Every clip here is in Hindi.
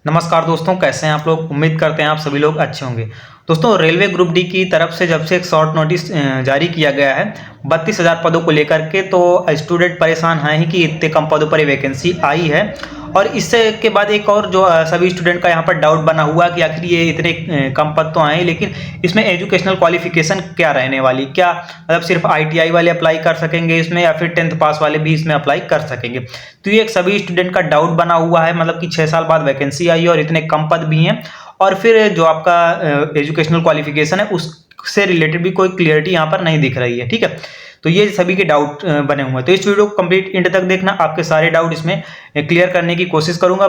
नमस्कार दोस्तों, कैसे हैं आप लोग। उम्मीद करते हैं आप सभी लोग अच्छे होंगे। दोस्तों, रेलवे ग्रुप डी की तरफ से जब से एक शॉर्ट नोटिस जारी किया गया है 32,000 पदों को लेकर के, तो स्टूडेंट परेशान हैं ही कि इतने कम पदों पर ये वैकेंसी आई है। और इससे के बाद एक और जो सभी स्टूडेंट का यहाँ पर डाउट बना हुआ कि आखिर ये इतने कम पद तो आए, लेकिन इसमें एजुकेशनल क्वालिफिकेशन क्या रहने वाली, क्या मतलब सिर्फ ITI वाले अप्लाई कर सकेंगे इसमें, या फिर 10th पास वाले भी इसमें अप्लाई कर सकेंगे। तो ये एक सभी स्टूडेंट का डाउट बना हुआ है, मतलब कि 6 साल बाद वैकेंसी आई है और इतने कम पद भी हैं, और फिर जो आपका एजुकेशनल क्वालिफिकेशन है उससे रिलेटेड भी कोई क्लियरिटी यहाँ पर नहीं दिख रही है। ठीक है, तो ये सभी के डाउट बने हुए हैं। तो इस वीडियो को कंप्लीट एंड तक देखना, आपके सारे डाउट इसमें क्लियर करने की कोशिश करूंगा।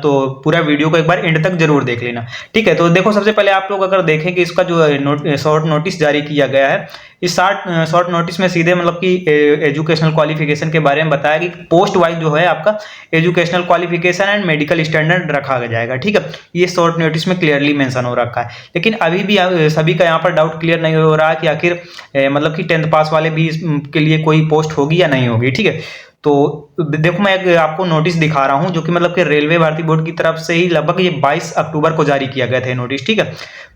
तो पूरा वीडियो को एक बार एंड तक जरूर देख लेना। ठीक है, तो देखो, सबसे पहले आप लोग अगर देखें कि इसका जो शॉर्ट नोटिस जारी किया गया है, इस शॉर्ट नोटिस में सीधे मतलब कि एजुकेशनल क्वालिफिकेशन के बारे में बताया कि पोस्ट वाइज जो है आपका educational qualification and medical standard रखा जाएगा। ठीक है, ये शॉर्ट नोटिस में क्लियरली मेंशन हो रखा है। लेकिन अभी भी सभी का यहाँ पर डाउट क्लियर नहीं हो रहा कि आखिर मतलब कि 10th पास वाले भी के लिए कोई पोस्ट होगी या नहीं होगी। ठीक है, तो देखो, मैं आपको नोटिस दिखा रहा हूं जो कि मतलब कि रेलवे भर्ती बोर्ड की तरफ से ही लगभग ये 22 अक्टूबर को जारी किया गया था नोटिस। ठीक है,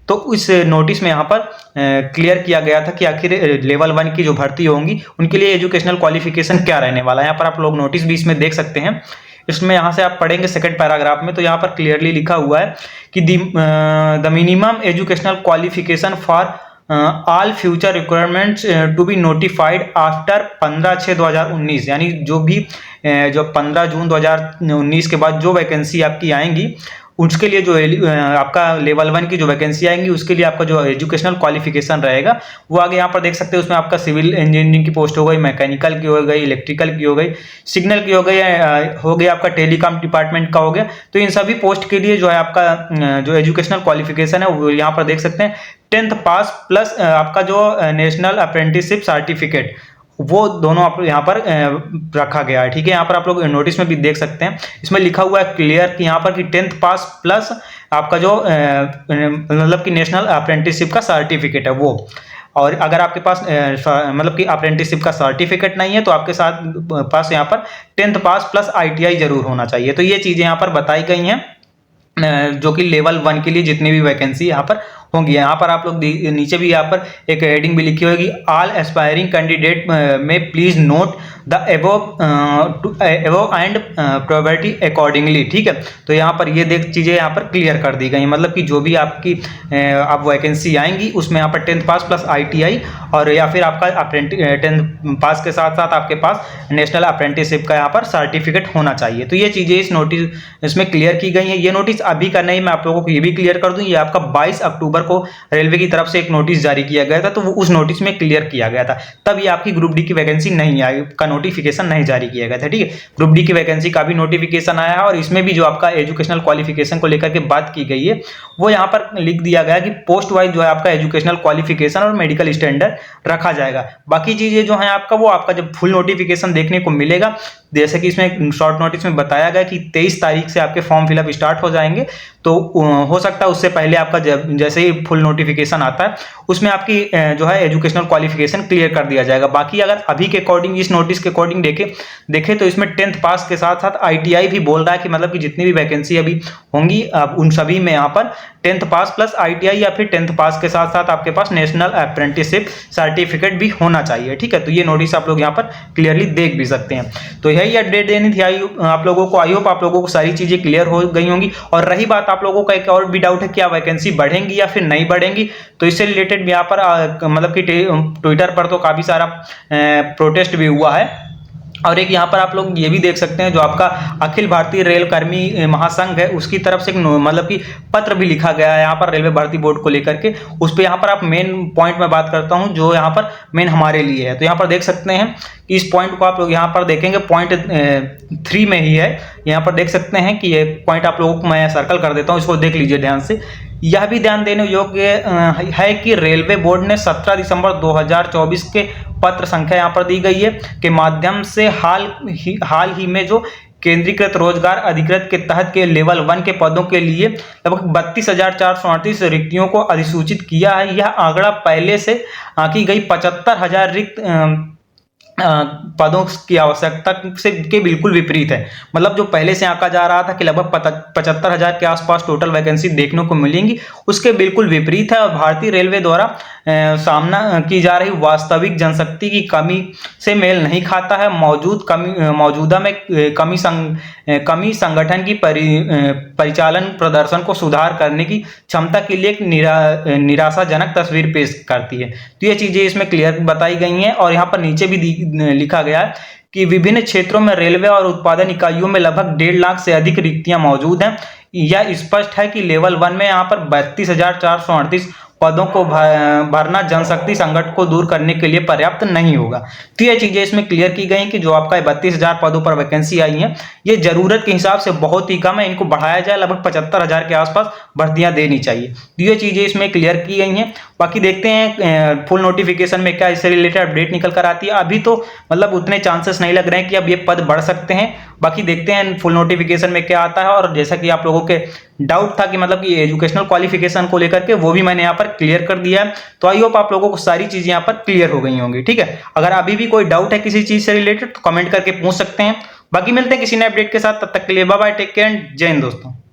तो इस नोटिस में यहाँ पर क्लियर किया गया था कि आखिर लेवल 1 की जो भर्ती होंगी उनके लिए एजुकेशनल क्वालिफिकेशन क्या रहने वाला है। यहाँ पर आप लोग नोटिस भी इसमें देख सकते हैं। इसमें यहाँ से आप पढ़ेंगे सेकंड पैराग्राफ में, तो यहाँ पर क्लियरली लिखा हुआ है कि the minimum educational qualification for all future requirements to be notified after 15/6/2019, यानी जो 15 जून 2019 के बाद जो वैकेंसी आपकी आएंगी उसके लिए जो आपका लेवल 1 की जो वैकेंसी आएंगी उसके लिए आपका जो एजुकेशनल क्वालिफिकेशन रहेगा वो आगे यहाँ पर देख सकते हैं। उसमें आपका सिविल इंजीनियरिंग की पोस्ट हो गई, मैकेनिकल की हो गई, इलेक्ट्रिकल की हो गई, सिग्नल की हो गई आपका टेलीकॉम डिपार्टमेंट का हो गया। तो इन सभी पोस्ट के लिए जो है आपका जो एजुकेशनल क्वालिफिकेशन है वो यहाँ पर देख सकते हैं 10th पास प्लस आपका जो नेशनल अप्रेंटिसशिप सर्टिफिकेट, वो दोनों आप यहाँ पर रखा गया है। ठीक है, यहाँ पर आप लोग नोटिस में भी देख सकते हैं, इसमें लिखा हुआ है क्लियर कि यहाँ पर कि 10th पास प्लस आपका जो मतलब कि नेशनल अप्रेंटिसशिप का सर्टिफिकेट है वो। और अगर आपके पास मतलब कि अप्रेंटिसशिप का सर्टिफिकेट नहीं है तो आपके साथ पास यहाँ पर 10th पास प्लस ITI जरूर होना चाहिए। तो ये चीजें यहाँ पर बताई गई हैं जो कि लेवल 1 के लिए जितनी भी वैकेंसी यहाँ पर होंगी। यहाँ पर आप लोग नीचे भी यहाँ पर एक हेडिंग भी लिखी होगी, ऑल एस्पायरिंग कैंडिडेट में please note the above and probability accordingly. ठीक है, तो यहाँ पर ये चीजें यहाँ पर क्लियर कर दी गई, मतलब कि जो भी आपकी आप वैकेंसी आएंगी उसमें यहाँ पर 10th पास प्लस ITI और या फिर आपका 10th पास के साथ साथ आपके पास नेशनल अप्रेंटिसशिप का यहाँ पर सर्टिफिकेट होना चाहिए। तो ये चीजें इस नोटिस इसमें क्लियर की गई है। ये नोटिस अभी का नहीं, मैं आप लोगों को ये भी क्लियर कर दूं, ये आपका 22 अक्टूबर को रेलवे की तरफ से एक नोटिस जारी किया गया था, तो वो उस नोटिस में क्लियर किया गया था। तब ये आपकी ग्रुप डी की वैकेंसी नहीं आई, का नोटिफिकेशन नहीं जारी किया गया था। ठीक है, ग्रुप डी की वैकेंसी का भी नोटिफिकेशन आया है और इसमें भी जो आपका एजुकेशनल क्वालिफिकेशन को लेकर के बात की गई है वो यहाँ पर लिख दिया गया कि पोस्ट वाइज जो है आपका एजुकेशनल क्वालिफिकेशन और मेडिकल स्टैंडर्ड रखा जाएगा। बाकी चीजें जो है आपका वो आपका जब फुल नोटिफिकेशन देखने को मिलेगा, जैसे कि इसमें शॉर्ट नोटिस में बताया गया कि 23 तारीख से आपके फॉर्म फिलअप स्टार्ट हो जाएंगे, तो हो सकता है उससे पहले आपका जैसे ही फुल नोटिफिकेशन आता है उसमें आपकी जो है एजुकेशनल क्वालिफिकेशन क्लियर कर दिया जाएगा। बाकी अगर अभी के अकॉर्डिंग, इस नोटिस के अकॉर्डिंग देखे तो इसमें 10th पास के साथ साथ ITI भी बोल रहा है कि मतलब कि जितनी भी वैकेंसी अभी होंगी उन सभी में यहाँ पर 10th पास प्लस ITI या फिर 10th पास के साथ साथ आपके पास नेशनल अप्रेंटिसशिप सर्टिफिकेट भी होना चाहिए। ठीक है, तो ये नोटिस आप लोग यहाँ पर क्लियरली देख भी सकते हैं। तो यही अपडेट देनी थी आप लोगों को। आई होप आप लोगों को सारी चीजें क्लियर हो गई होंगी। और रही बात आप लोगों का एक और भी डाउट है, क्या वैकेंसी बढ़ेंगी या फिर नहीं बढ़ेंगी, तो इससे रिलेटेड यहाँ पर मतलब कि ट्विटर पर तो काफी सारा प्रोटेस्ट भी हुआ है। और एक यहाँ पर आप लोग ये भी देख सकते हैं, जो आपका अखिल भारतीय रेल कर्मी महासंघ है उसकी तरफ से एक मतलब कि पत्र भी लिखा गया है यहाँ पर रेलवे भर्ती बोर्ड को लेकर के। उस पर यहाँ पर आप मेन पॉइंट में बात करता हूँ जो यहाँ पर मेन हमारे लिए है। तो यहाँ पर देख सकते हैं कि इस पॉइंट को आप लोग यहाँ पर देखेंगे, पॉइंट 3 में ही है। यहाँ पर देख सकते हैं कि ये पॉइंट आप लोगों को मैं सर्कल कर देता हूँ, इसको देख लीजिए ध्यान से। यह भी ध्यान देने योग्य है कि रेलवे बोर्ड ने 17 दिसंबर 2024 के पत्र संख्या यहाँ पर दी गई है के माध्यम से हाल ही में जो केंद्रीकृत रोजगार अधिकृत के तहत के लेवल 1 के पदों के लिए लगभग 32,438 रिक्तियों को अधिसूचित किया है। यह आंकड़ा पहले से आंकी गई 75,000 रिक्त पदों की आवश्यकता से के बिल्कुल विपरीत है। मतलब जो पहले से आंका जा रहा था कि लगभग 75,000 के आसपास टोटल वैकेंसी देखने को मिलेंगी, उसके बिल्कुल विपरीत है। और भारतीय रेलवे द्वारा सामना की जा रही वास्तविक जनशक्ति की कमी से मेल नहीं खाता है। मौजूदा में कमी संगठन की परिचालन प्रदर्शन को सुधार करने की क्षमता के लिए एक निराशाजनक तस्वीर पेश करती है। तो ये चीजें इसमें क्लियर बताई गई हैं। और यहाँ पर नीचे भी लिखा गया है कि विभिन्न क्षेत्रों में रेलवे और उत्पादन इकाइयों में लगभग 1.5 लाख से अधिक रिक्तियां मौजूद हैं। यह स्पष्ट है कि लेवल 1 में यहाँ पर 32,438 पदों को भरना जनशक्ति संकट को दूर करने के लिए पर्याप्त नहीं होगा। तो ये चीजें इसमें क्लियर की गई कि जो आपका 32,000 पदों पर वैकेंसी आई है, ये जरूरत के हिसाब से बहुत ही कम है। इनको बढ़ाया जाए, लगभग 75,000 के आसपास भर्तियां देनी चाहिए। तो ये चीजें इसमें क्लियर की गई हैं। बाकी देखते हैं फुल नोटिफिकेशन में क्या इससे रिलेटेड अपडेट निकल कर आती है। अभी तो मतलब उतने चांसेस नहीं लग रहे हैं कि अब ये पद बढ़ सकते हैं। बाकी देखते हैं फुल नोटिफिकेशन में क्या आता है। और जैसा कि आप लोगों के डाउट था कि मतलब कि एजुकेशनल क्वालिफिकेशन को लेकर के, वो भी मैंने यहाँ पर क्लियर कर दिया है। तो आई होप आप लोगों को सारी चीजें यहाँ पर क्लियर हो गई होंगी। ठीक है, अगर अभी भी कोई डाउट है किसी चीज से रिलेटेड तो कमेंट करके पूछ सकते हैं। बाकी मिलते हैं किसी नए अपडेट के साथ, तब तक के लिए bye bye, take care and जय हिंद दोस्तों।